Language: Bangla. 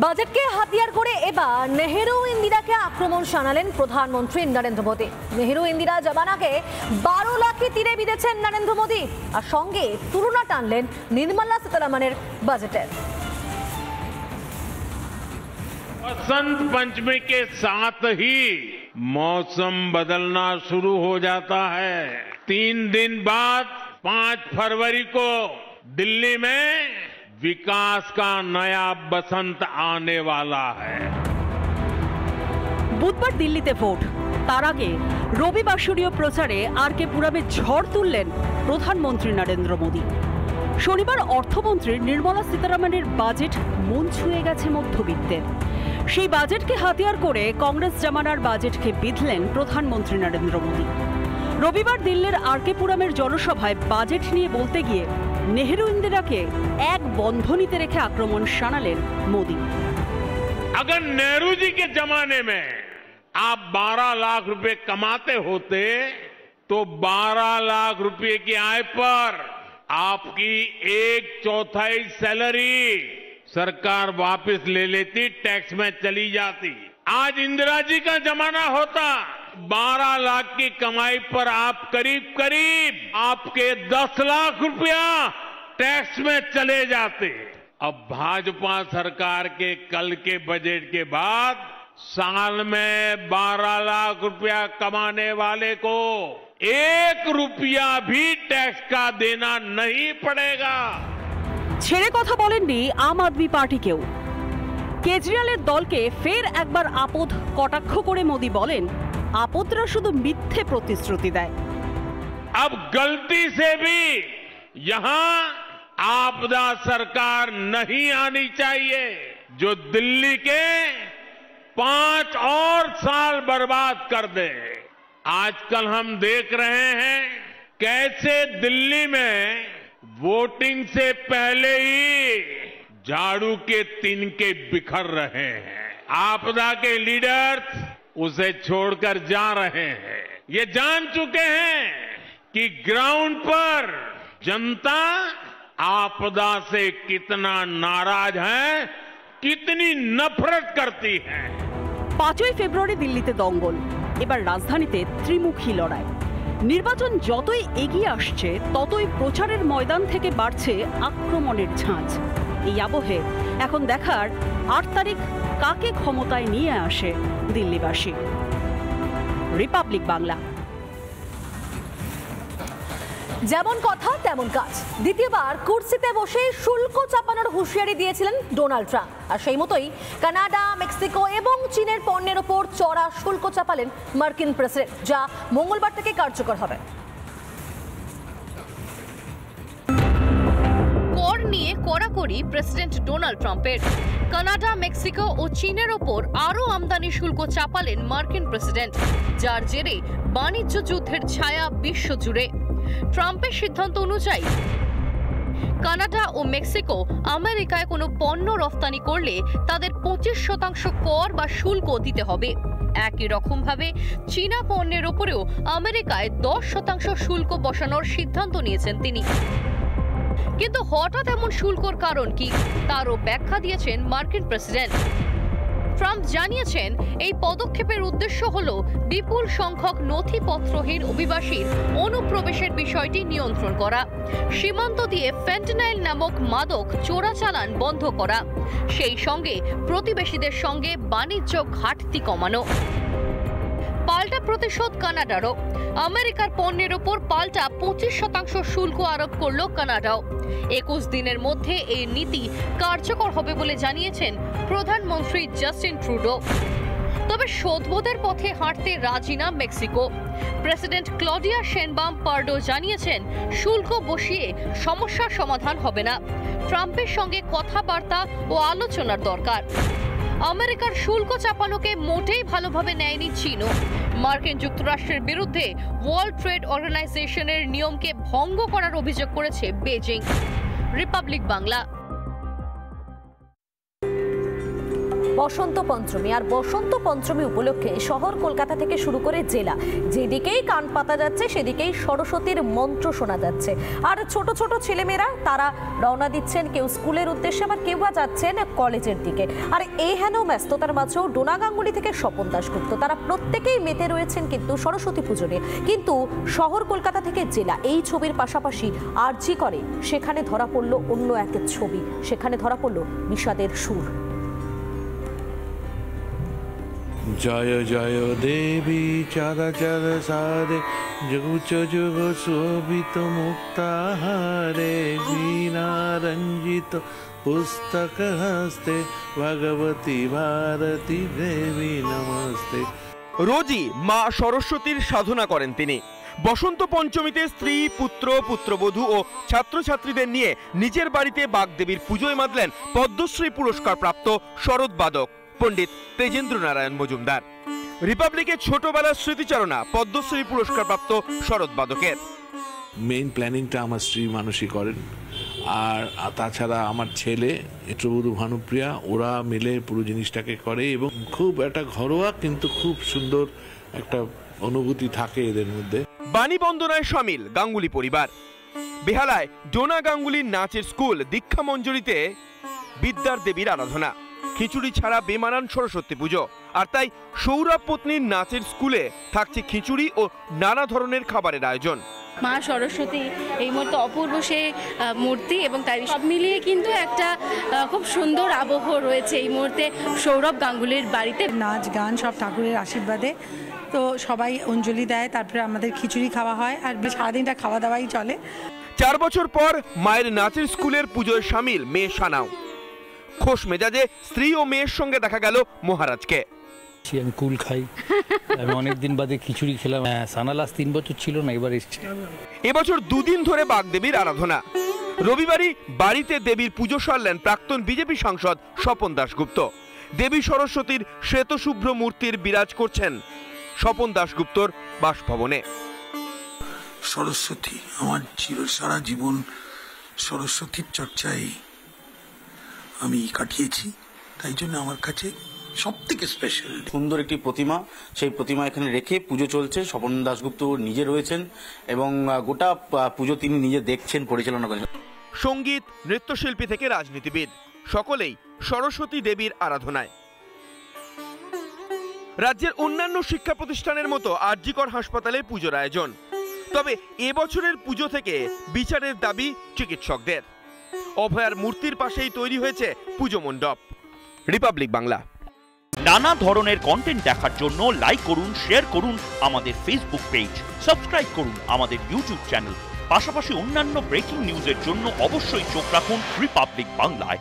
বাজেটকে হাতিয়ার করে এবার নেহেরু ইন্দিরাকে আক্রমণ শানালেন প্রধানমন্ত্রী নরেন্দ্র মোদী। নেহেরু ইন্দিরা জমানাকে 12 লাখে তীরে বিঁধেছেন নরেন্দ্র মোদী, আর সঙ্গে তুলনা টানলেন নির্মলা সীতারামনের বাজেটের। बसंत पंचमी के साथ ही मौसम बदलना शुरू हो जाता है। 3 दिन बाद 5 फरवरी को दिल्ली में विकास का नया बसंत आने वाला है। বুধবার দিল্লিতে ভোট, তার আগে রবিবাসরীয় প্রচারে আরকে পুরমে ঝড় তুললেন প্রধানমন্ত্রী নরেন্দ্র মোদী। শনিবার অর্থমন্ত্রী নির্মলা সীতারামনের বাজেট মন ছুঁয়ে গেছে মধ্যবিত্তের। সেই বাজেটকে হাতিয়ার করে কংগ্রেস জামানার বাজেটকে বিঁধলেন প্রধানমন্ত্রী নরেন্দ্র মোদী। রবিবার দিল্লির আরকে পুরমের জনসভায় বাজেট নিয়ে বলতে গিয়ে নেহেরু ইন্দিরাকে এক বন্ধনীতে রেখে আক্রমণ শানালেন মোদী। अगर नेहरू जी के जमाने में आप 12 लाख रुपए कमाते होते तो 12 लाख रुपए की आय पर आपकी 1/4 सैलरी सरकार वापस ले लेती, टैक्स में चली जाती। आज इंदिरा जी का जमाना होता, 12 लाख की कमाई पर आप करीब करीब आपके 10 लाख रुपया टैक्स में चले जाते। अब भाजपा सरकार के कल के बजट के बाद साल में 12 लाख रुपया कमाने वाले को 1 रुपया भी टैक्स का देना नहीं पड़ेगा। ছেড়ে কথা বলেননি আম আদমি পার্টিকেও। কেজরিওয়ালের দলকে ফের একবার আপদ কটাক্ষ করে মোদী বলেন, আপদরা শুধু মিথ্যে প্রতিশ্রুতি দেয়। अब गलती से भी यहां आपदा सरकार नहीं आनी चाहिए जो दिल्ली के 5 और साल बर्बाद कर दे। आजकल हम देख रहे हैं कैसे दिल्ली में वोटिंग से पहले ही झाड़ू के तिनके बिखर रहे हैं। आपदा के लीडर्स उसे छोड़कर जा रहे हैं। ये जान चुके हैं कि ग्राउंड पर जनता आपदा से कितना नाराज है, कितनी नफरत करती है। 5ই ফেব্রুয়ারি দিল্লিতে দঙ্গল, এবার রাজধানীতে ত্রিমুখী লড়াই। নির্বাচন যতই এগিয়ে আসছে ততই প্রচারের ময়দান থেকে বাড়ছে আক্রমণের ঝাঁজ। এই আবহে এখন দেখার 8 তারিখ কাকে ক্ষমতায় নিয়ে আসে দিল্লিবাসী। রিপাবলিক বাংলা। যেমন কথা তেমন কাজ, দ্বিতীয়বার কুর্সিতে বসে শুল্ক চাপানোর হুঁশিয়ারি দিয়েছিলেন ডোনাল্ড ট্রাম্প, আর সেই মতোই কানাডা, মেক্সিকো এবং চীনের পণ্যের ওপর চড়া শুল্ক চাপালেন মার্কিন প্রেসিডেন্ট, যা মঙ্গলবার থেকে কার্যকর হবে। কর নিয়ে কড়াকড়ি প্রেসিডেন্ট ডোনাল্ড ট্রাম্পের। কানাডা, মেক্সিকো ও চীনের ওপর আরও আমদানি শুল্ক চাপালেন মার্কিন প্রেসিডেন্ট, যার জেরে বাণিজ্য যুদ্ধের ছায়া বিশ্বজুড়ে। ট্রাম্পের সিদ্ধান্ত অনুযায়ী কানাডা ও মেক্সিকো আমেরিকায় কোনো পণ্য রফতানি করলে তাদের 25% কর বা শুল্ক দিতে হবে। একই রকমভাবে চীনা পণ্যের ওপরেও আমেরিকায় 10% শুল্ক বসানোর সিদ্ধান্ত নিয়েছেন তিনি। কিন্তু হঠাৎ এমন শুল্কর কারণ কি, তারও ব্যাখ্যা দিয়েছেন মার্কিন প্রেসিডেন্ট। ট্রাম্প জানিয়েছেন, এই পদক্ষেপের উদ্দেশ্য হল বিপুল সংখ্যক নথিপত্রহীন অভিবাসীর অনুপ্রবেশের বিষয়টি নিয়ন্ত্রণ করা, সীমান্ত দিয়ে ফেন্টানাইল নামক মাদক চোরাচালান বন্ধ করা, সেই সঙ্গে প্রতিবেশীদের সঙ্গে বাণিজ্য ঘাটতি কমানো। পাল্টা প্রতিশোধ কানাডারও। আমেরিকার পণ্যের ওপর পাল্টা 25% শুল্ক আরোপ করল কানাডাও। 21 দিনের মধ্যে এই নীতি কার্যকর হবে বলে জানিয়েছেন প্রধানমন্ত্রী জাস্টিন ট্রুডো। তবে শোধবোধের পথে হাঁটতে রাজি না মেক্সিকো। প্রেসিডেন্ট ক্লডিয়া শেনবাম পার্ডো জানিয়েছেন, শুল্ক বসিয়ে সমস্যার সমাধান হবে না, ট্রাম্পের সঙ্গে কথাবার্তা ও আলোচনার দরকার। আমেরিকার শুল্ক চাপানোকে মোটেই ভালোভাবে নেয়নি চীনও। মার্কিন যুক্তরাষ্ট্রের বিরুদ্ধে ওয়ার্ল্ড ট্রেড অর্গানাইজেশনের নিয়মকে ভঙ্গ করার অভিযোগ করেছে বেজিং। রিপাবলিক বাংলা। বসন্ত পঞ্চমী। আর বসন্ত পঞ্চমী উপলক্ষে শহর কলকাতা থেকে শুরু করে জেলা যেদিকেই কান পাতা যাচ্ছে সেদিকেই সরস্বতীর মন্ত্র শোনা যাচ্ছে। আর ছোট ছোট ছেলেমেয়েরা তারা রওনা দিচ্ছেন, কেউ স্কুলের উদ্দেশ্যে, আবার কেউ বা যাচ্ছেন কলেজের দিকে। আর এই হেন ব্যস্ততার মাঝেও ডোনা গাঙ্গুলি থেকে স্বপন দাশগুপ্ত তারা প্রত্যেকেই মেতে রয়েছেন কিন্তু সরস্বতী পুজো নিয়ে। কিন্তু শহর কলকাতা থেকে জেলা এই ছবির পাশাপাশি আরজি করে সেখানে ধরা পড়ল অন্য এক ছবি, সেখানে ধরা পড়ল বিষাদের সুর। জয় জয় দেবী চরাচর সারে যুগ যুগ শোভিত মুক্তাহারে বীণা রঞ্জিত পুস্তক হস্তে ভগবতী ভারতী দেবী নমস্তে। রোজই মা সরস্বতীর সাধনা করেন তিনি। বসন্ত পঞ্চমীতে স্ত্রী, পুত্র, পুত্রবধূ ও ছাত্রছাত্রীদের নিয়ে নিজের বাড়িতে বাগদেবীর পুজোয় মাতলেন পদ্মশ্রী পুরস্কার প্রাপ্ত শরৎ বাদক পণ্ডিত তেজেন্দ্র নারায়ণ মজুমদার। রিপাবলিকের ছোটবেলার স্মৃতিচারণা পদ্মশ্রী পুরস্কার প্রাপ্ত শরৎ বাদকের। মেইন প্ল্যানিংটা আমার স্ত্রী মানসী করেন, আর তাছাড়া আমার ছেলে এট্রবধূ ভানুপ্রিয়া, ওরা মিলে পুরো জিনিসটাকে করে এবং খুব একটা ঘরোয়া কিন্তু খুব সুন্দর একটা অনুভূতি থাকে এদের মধ্যে। বাণী বন্দনায় সামিল গাঙ্গুলি পরিবার। বেহালায় ডোনা গাঙ্গুলির নাচের স্কুল দীক্ষা মঞ্জুরিতে বিদ্যার দেবীর আরাধনা। খিচুড়ি ছাড়া বেমানান সরস্বতী পুজো, আর তাই সৌরভ পত্নীর নাচের স্কুলে থাকছে খিচুড়ি ও নানা ধরনের খাবারের আয়োজন। মা সরস্বতী এই মুহূর্তে অপূর্ব সে মূর্তি এবং তাই সব মিলিয়ে কিন্তু একটা খুব সুন্দর আবহ রয়েছে এই মুহূর্তে সৌরভ গাঙ্গুলির বাড়িতে। নাচ গান সব ঠাকুরের আশীর্বাদে, তো সবাই অঞ্জলি দেয়, তারপরে আমাদের খিচুড়ি খাওয়া হয়, আর সারাদিনটা খাওয়া দাওয়াই চলে। 4 বছর পর মায়ের নাচের স্কুলের পুজোয় সামিল মেয়ে সানাও। খোশ মেজাজে স্ত্রী ও মেয়ের সঙ্গে দেখা গেল মহারাজকে। আমি কুল খাই, আমি অনেকদিন বাদে খিচুড়ি খেলাম। সানালাস 3 বছর ছিল না, এবার এসছে। এবছর 2 দিন ধরে বাগদেবীর আরাধনা। রবিবারই বাড়িতে দেবীর পুজো সারলেন প্রাক্তন বিজেপি সাংসদ স্বপন দাশগুপ্ত। দেবী সরস্বতীর শ্বেতশুভ্র মূর্তির বিরাজ করছেন স্বপন দাশগুপ্তর বাসভবনে। সরস্বতী আমার সারা জীবন সরস্বতীর চর্চায় আমি কাটিয়েছি, তাই জন্য আমার কাছে সব থেকে স্পেশাল। সুন্দর একটি প্রতিমা, সেই প্রতিমা এখানে রেখে পুজো চলছে। স্বপন দাশগুপ্ত নিজে রয়েছেন এবং গোটা পুজো তিনি নিজে দেখছেন, পরিচালনা করেন। সঙ্গীত, নৃত্যশিল্পী থেকে রাজনীতিবিদ সকলেই সরস্বতী দেবীর আরাধনায়। রাজ্যের অন্যান্য শিক্ষা প্রতিষ্ঠানের মতো আরজি কর হাসপাতালে পুজোর আয়োজন। তবে এবছরের পুজো থেকে বিচারের দাবি চিকিৎসকদের। অভয়ার মূর্তির পাশেই তৈরি হয়েছে পুজো মণ্ডপ। রিপাবলিক বাংলা। নানা ধরনের কন্টেন্ট দেখার জন্য লাইক করুন, শেয়ার করুন আমাদের ফেসবুক পেজ, সাবস্ক্রাইব করুন আমাদের ইউটিউব চ্যানেল। পাশাপাশি অন্যান্য ব্রেকিং নিউজের জন্য অবশ্যই চোখ রাখুন রিপাবলিক বাংলায়।